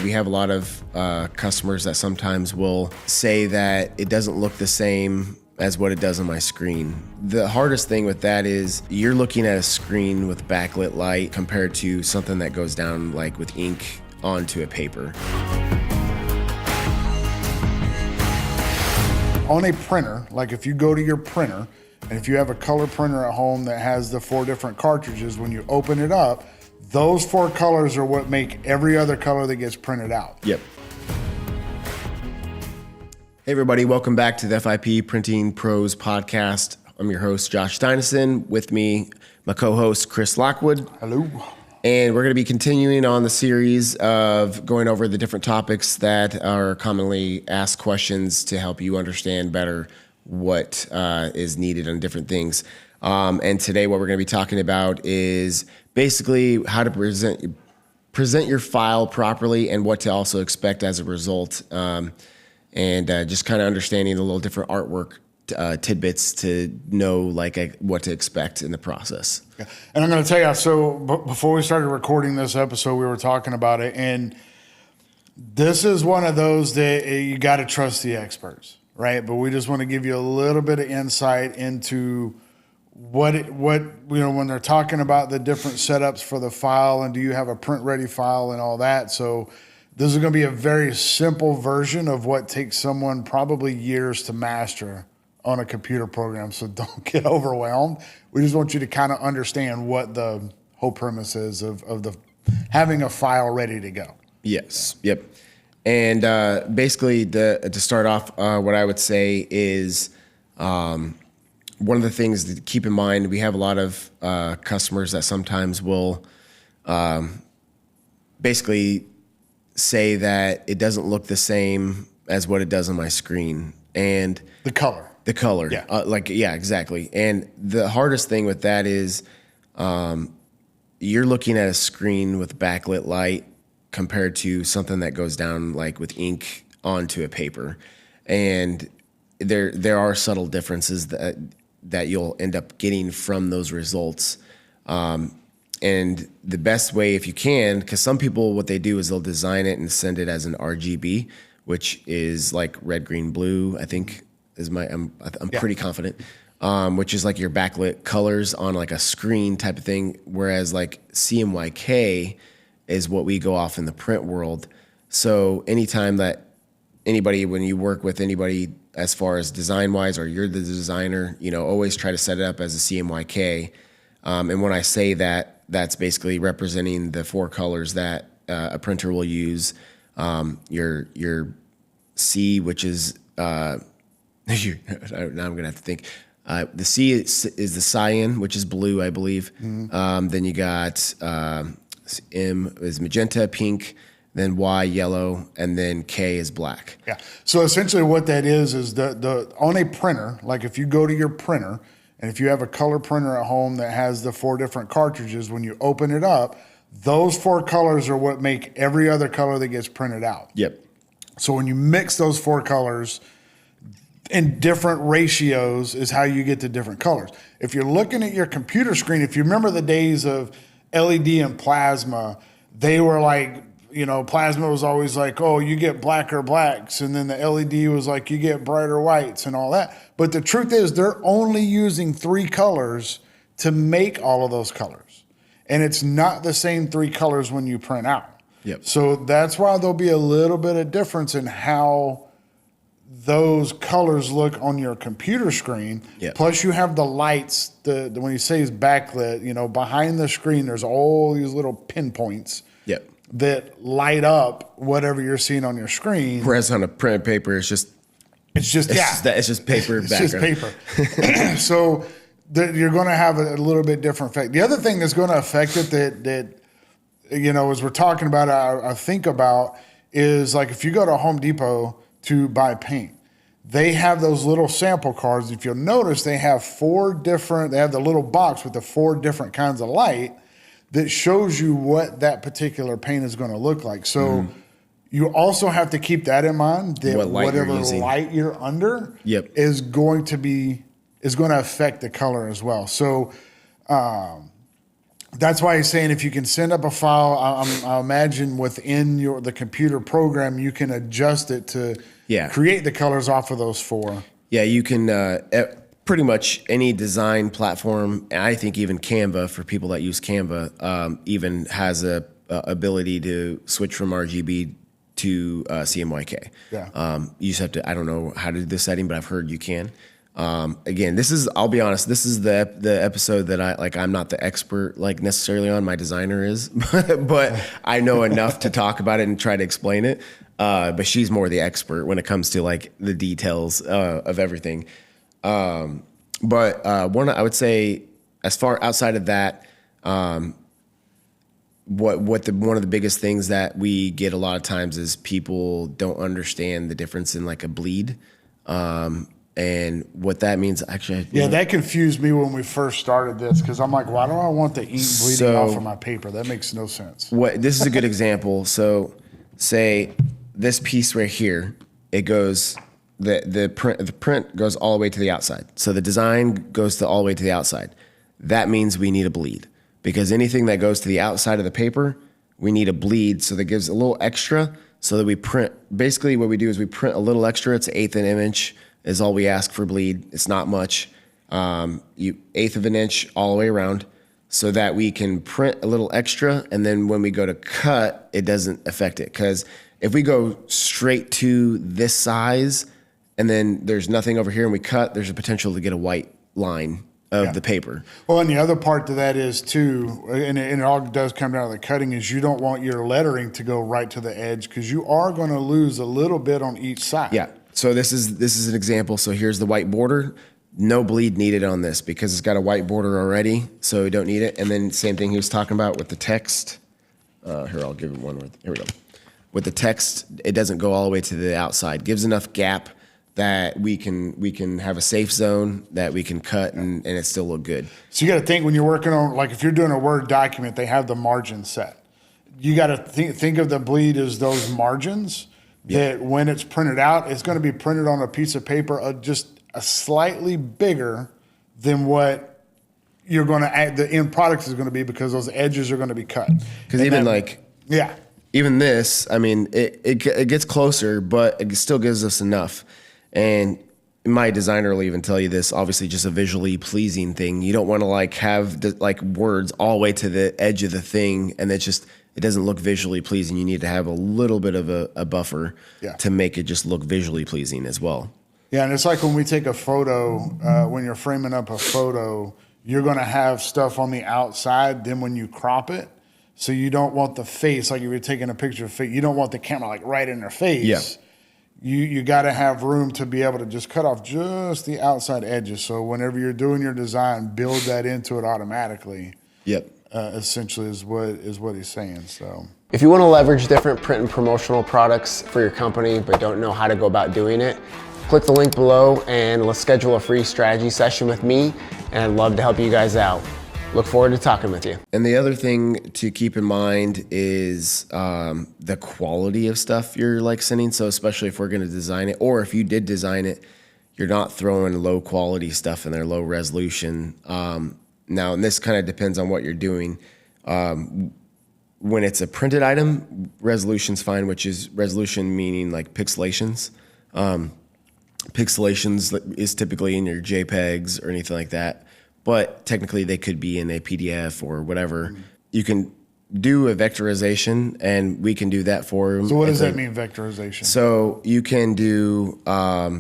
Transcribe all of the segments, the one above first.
We have a lot of customers that sometimes will say that it doesn't look the same as what it does on my screen. The hardest thing with that is you're looking at a screen with backlit light compared to something that goes down like with ink onto a paper. On a printer, like if you go to your printer and if you have a color printer at home that has the 4 different cartridges, when you open it up, those 4 colors are what make every other color that gets printed out. Yep. Hey everybody, welcome back to the FIP Printing Pros podcast. I'm your host, Josh Steinison. With me, my co-host, Chris Lockwood. Hello. And we're going to be continuing on the series of going over the different topics that are commonly asked questions to help you understand better what is needed on different things. And today what we're going to be talking about is basically how to present your file properly and what to also expect as a result. And just kind of understanding the little different artwork tidbits to know like what to expect in the process. Yeah. And I'm going to tell you, so before we started recording this episode, we were talking about it, and this is one of those that you got to trust the experts, right? But we just want to give you a little bit of insight into what when they're talking about the different setups for the file and do you have a print ready file and all that. So this is going to be a very simple version of what takes someone probably years to master on a computer program. So don't get overwhelmed. We just want you to kind of understand what the whole premise is of having a file ready to go. Yes. Yep. And basically to start off, what I would say is one of the things to keep in mind, we have a lot of customers that sometimes will basically say that it doesn't look the same as what it does on my screen. And the color. Yeah. Exactly. And the hardest thing with that is you're looking at a screen with backlit light compared to something that goes down like with ink onto a paper. And there are subtle differences that you'll end up getting from those results. And the best way, if you can, because some people, what they do is they'll design it and send it as an RGB, which is like red, green, blue, I think is I'm pretty confident, which is like your backlit colors on like a screen type of thing. Whereas like CMYK is what we go off in the print world. So anytime that when you work with anybody as far as design wise, or you're the designer, always try to set it up as a CMYK. And when I say that, that's basically representing the 4 colors that a printer will use. Your C, which is now I'm gonna have to think. The C is the cyan, which is blue, I believe. Mm-hmm. Then you got M is magenta, pink. Then Y, yellow, and then K is black. Yeah. So essentially, what that is the on a printer. Like if you go to your printer. And if you have a color printer at home that has the 4 different cartridges, when you open it up, those 4 colors are what make every other color that gets printed out. Yep. So when you mix those 4 colors in different ratios is how you get to different colors. If you're looking at your computer screen, if you remember the days of LED and plasma, they were like, plasma was always like, oh, you get blacker blacks. And then the LED was like, you get brighter whites and all that. But the truth is they're only using 3 colors to make all of those colors. And it's not the same 3 colors when you print out. Yep. So that's why there'll be a little bit of difference in how those colors look on your computer screen. Yep. Plus you have the lights, when you say it's backlit, behind the screen, there's all these little pinpoints. Yep. That light up whatever you're seeing on your screen. Whereas on a printed paper, it's just paper background. It's just paper. So you're going to have a little bit different effect. The other thing that's going to affect it that as we're talking about, I think about is like if you go to Home Depot to buy paint, they have those little sample cards. If you'll notice, they have they have the little box with the 4 different kinds of light that shows you what that particular paint is going to look like. So you also have to keep that in mind, that whatever light you're under is going to affect the color as well. So That's why he's saying if you can send up a file, I imagine within the computer program, you can adjust it to create the colors off of those four. Yeah, you can pretty much any design platform. I think even Canva, for people that use Canva, even has a ability to switch from RGB to CMYK. Yeah. You just have to. I don't know how to do this setting, but I've heard you can. Again, I'll be honest, this is the episode that I'm not the expert necessarily on, my designer is, but I know enough to talk about it and try to explain it. But she's more the expert when it comes to the details, of everything. But I would say as far outside of that, one of the biggest things that we get a lot of times is people don't understand the difference in a bleed. And what that means, actually. That confused me when we first started this because I'm like, why do I want the ink bleeding off of my paper? That makes no sense. This is a good example. So, say this piece right here, it goes the print goes all the way to the outside. So the design goes all the way to the outside. That means we need a bleed because anything that goes to the outside of the paper, we need a bleed. So that gives a little extra. So that we print. Basically, what we do is we print a little extra. It's 1/8 of an inch. Is all we ask for bleed. It's not much. 1/8 of an inch all the way around so that we can print a little extra. And then when we go to cut, it doesn't affect it. Because if we go straight to this size and then there's nothing over here and we cut, there's a potential to get a white line of the paper. Well, and the other part to that is too, and it all does come down to the cutting, is you don't want your lettering to go right to the edge because you are going to lose a little bit on each side. Yeah. So this is an example. So here's the white border. No bleed needed on this because it's got a white border already, so we don't need it. And then same thing he was talking about with the text. Here, I'll give him one. Here we go. With the text, it doesn't go all the way to the outside. Gives enough gap that we can have a safe zone that we can cut and it still look good. So you got to think when you're working on, if you're doing a Word document, they have the margin set. You got to think of the bleed as those margins. That when it's printed out, it's going to be printed on a piece of paper just a slightly bigger than what you're going to add. The end product is going to be because those edges are going to be cut. Because even this, I mean, it gets closer, but it still gives us enough. And my designer will even tell you this. Obviously, just a visually pleasing thing. You don't want to have words all the way to the edge of the thing, and it doesn't look visually pleasing. You need to have a little bit of a buffer to make it just look visually pleasing as well. Yeah, and it's like when we take a photo, when you're framing up a photo, you're going to have stuff on the outside. Then when you crop it, so you don't want the face, like if you're taking a picture of face, you don't want the camera right in their face. Yeah. You got to have room to be able to just cut off just the outside edges. So whenever you're doing your design, build that into it automatically. Yep. Essentially is what he's saying. So if you want to leverage different print and promotional products for your company but don't know how to go about doing it, click the link below and let's schedule a free strategy session with me, and I'd love to help you guys out. Look forward to talking with you. And the other thing to keep in mind is the quality of stuff you're sending. So especially if we're going to design it, or if you did design it, you're not throwing low quality stuff in there, low resolution. Now, and this kind of depends on what you're doing. When it's a printed item, resolution's fine, which is resolution meaning pixelations. Pixelations is typically in your JPEGs or anything like that, but technically they could be in a PDF or whatever. Mm-hmm. You can do a vectorization, and we can do that for them. So what does that mean, vectorization? So you can do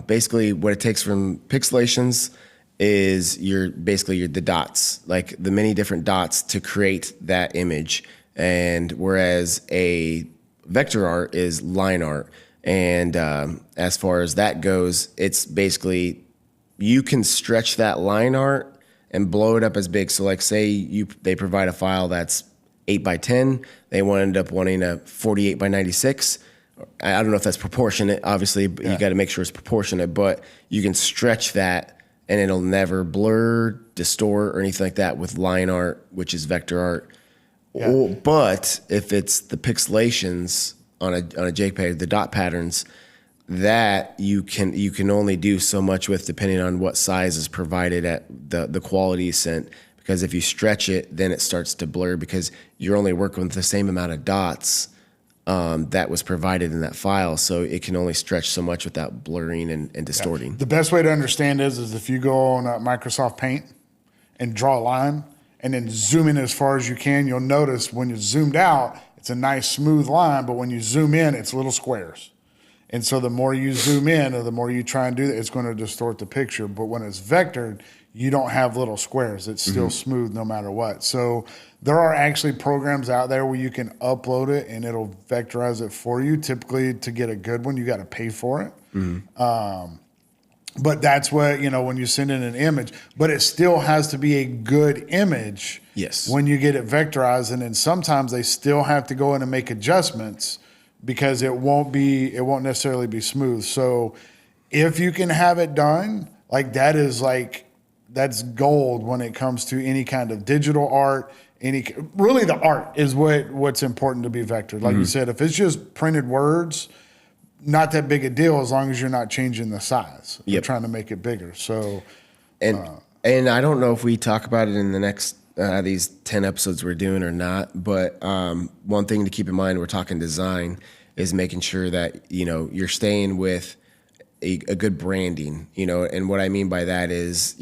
basically what it takes from pixelations is the dots, the many different dots to create that image. And whereas a vector art is line art. And as far as that goes, it's basically you can stretch that line art and blow it up as big. So say they provide a file that's 8x10, they end up wanting a 48x96. I don't know if that's proportionate. Obviously, you got to make sure it's proportionate, but you can stretch that and it'll never blur, distort, or anything like that with line art, which is vector art. Yeah. But if it's the pixelations on a JPEG, the dot patterns, that you can only do so much with depending on what size is provided at the quality sent, because if you stretch it, then it starts to blur because you're only working with the same amount of dots that was provided in that file. So it can only stretch so much without blurring and distorting. The best way to understand is if you go on Microsoft Paint and draw a line and then zoom in as far as you can, you'll notice when you're zoomed out, it's a nice smooth line, but when you zoom in, it's little squares. And so the more you zoom in or the more you try and do that, it's going to distort the picture. But when it's vectored, you don't have little squares. It's still smooth no matter what. So there are actually programs out there where you can upload it and it'll vectorize it for you. Typically, to get a good one, you got to pay for it. But that's what, when you send in an image, but it still has to be a good image. Yes. When you get it vectorized. And then sometimes they still have to go in and make adjustments because it won't necessarily be smooth. So if you can have it done, that's gold when it comes to any kind of digital art. Really the art is what's important to be vectored. Like you said, if it's just printed words, not that big a deal as long as you're not changing the size. You're trying to make it bigger. So, and I don't know if we talk about it in the next these 10 episodes we're doing or not, but one thing to keep in mind, we're talking design, is making sure that you're staying with a good branding. And what I mean by that is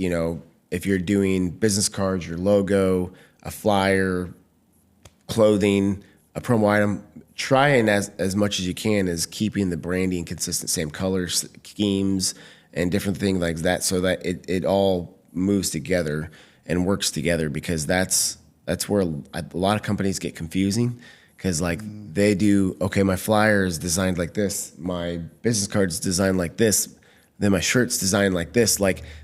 if you're doing business cards, your logo, a flyer, clothing, a promo item, trying as much as you can is keeping the branding consistent, same color schemes and different things like that, so that it all moves together and works together, because that's where a lot of companies get confusing, because they do, okay, my flyer is designed like this, my business card's designed like this, then my shirt's designed like this.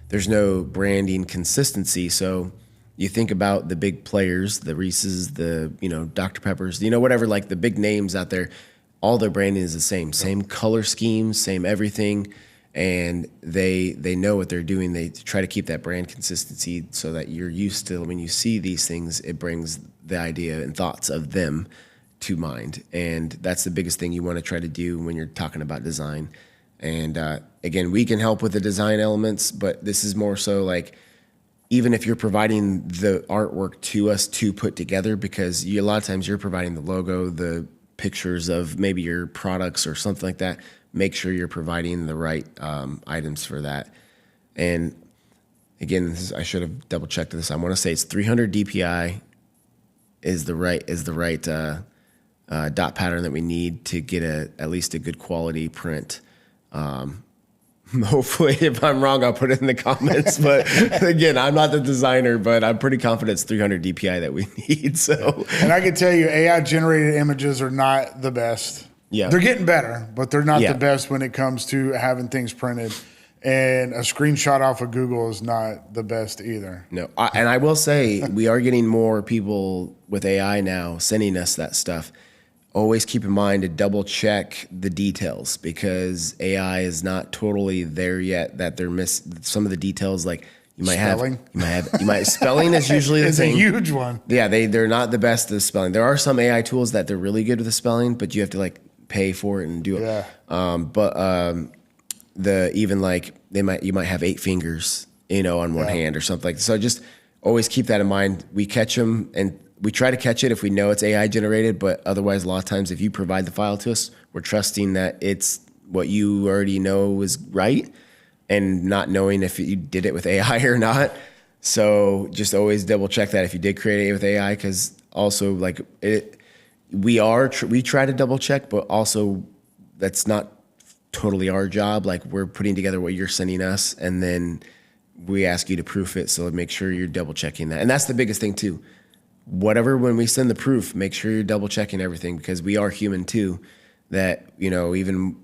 There's no branding consistency. So you think about the big players, the Reese's, the Dr. Peppers, whatever, the big names out there, all their branding is the same color schemes, same everything, and they know what they're doing. They try to keep that brand consistency so that you're used to, when you see these things, it brings the idea and thoughts of them to mind. And that's the biggest thing you want to try to do when you're talking about design. And again, we can help with the design elements, but this is more so even if you're providing the artwork to us to put together, because a lot of times you're providing the logo, the pictures of maybe your products or something like that, make sure you're providing the right items for that. And again, I should have double checked this. I want to say it's 300 DPI is the right dot pattern that we need to get at least a good quality print. Hopefully, if I'm wrong, I'll put it in the comments. But again, I'm not the designer, but I'm pretty confident it's 300 DPI that we need. So, and I can tell you, AI generated images are not the best. Yeah, they're getting better, but they're not the best when it comes to having things printed. And a screenshot off of Google is not the best either. No, and I will say we are getting more people with AI now sending us that stuff. Always keep in mind to double check the details, because AI is not totally there yet. That they're some of the details, you might spelling. Spelling is usually the thing. It's a huge one. Yeah, they're not the best at spelling. There are some AI tools that they're really good with the spelling, but you have to pay for it and do it. Yeah. You might have 8 fingers, on one hand or something like that. So just always keep that in mind. We catch them, and we try to catch it if we know it's AI generated, but otherwise, a lot of times, if you provide the file to us, we're trusting that it's what you already know is right, and not knowing if you did it with AI or not. So just always double check that if you did create it with AI, because also we try to double check, but also that's not totally our job. We're putting together what you're sending us, and then we ask you to proof it. So make sure you're double checking that. And that's the biggest thing too. When we send the proof, make sure you're double checking everything, because we are human too. That, even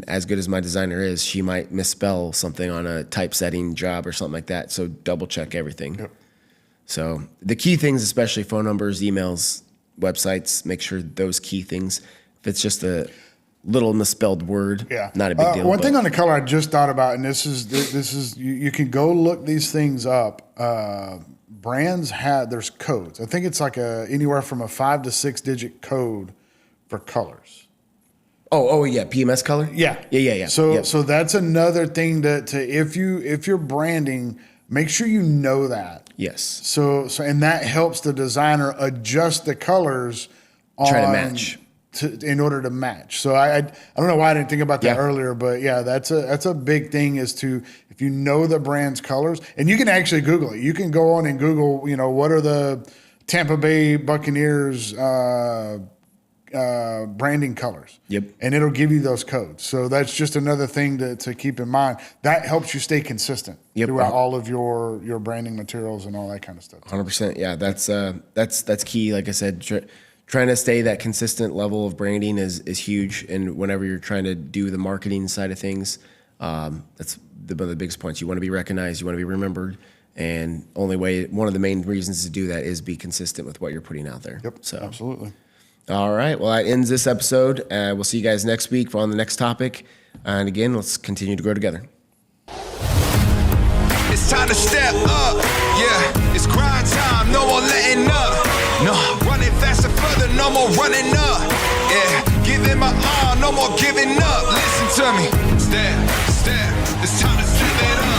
as good as my designer is, she might misspell something on a typesetting job or something like that. So double check everything. Yep. So the key things, especially phone numbers, emails, websites, make sure those key things. If it's just a little misspelled word, not a big deal. One thing on the color I just thought about, and this is you can go look these things up. Brands there's codes. I think it's anywhere from a 5 to 6 digit code for colors. Oh yeah, PMS color. Yeah. Yeah. So that's another thing to if you're branding, Make sure you know that. Yes. So and that helps the designer adjust the colors Try to match. In order to match. So I don't know why I didn't think about that Yeah. earlier, but yeah, that's a big thing is to, if you know the brand's colors, and you can actually Google it. You can go on and Google, you know, what are the Tampa Bay Buccaneers branding colors. Yep. And it'll give you those codes. So that's just another thing to keep in mind. That helps you stay consistent throughout all of your branding materials and all that kind of stuff. 100%. Yeah, that's key. Like I said, trying to stay that consistent level of branding is huge. And whenever you're trying to do the marketing side of things, that's one of the biggest points. You want to be recognized, you want to be remembered, and one of the main reasons to do that is be consistent with what you're putting out there. Yep. So absolutely. All right. Well, that ends this episode. We'll see you guys next week on the next topic. And again, let's continue to grow together. It's time to step up, yeah. It's grind time, no more letting up. No, running faster, further, no more running up. Yeah, giving my all, no more giving up. Listen to me, step, it's time to step it up.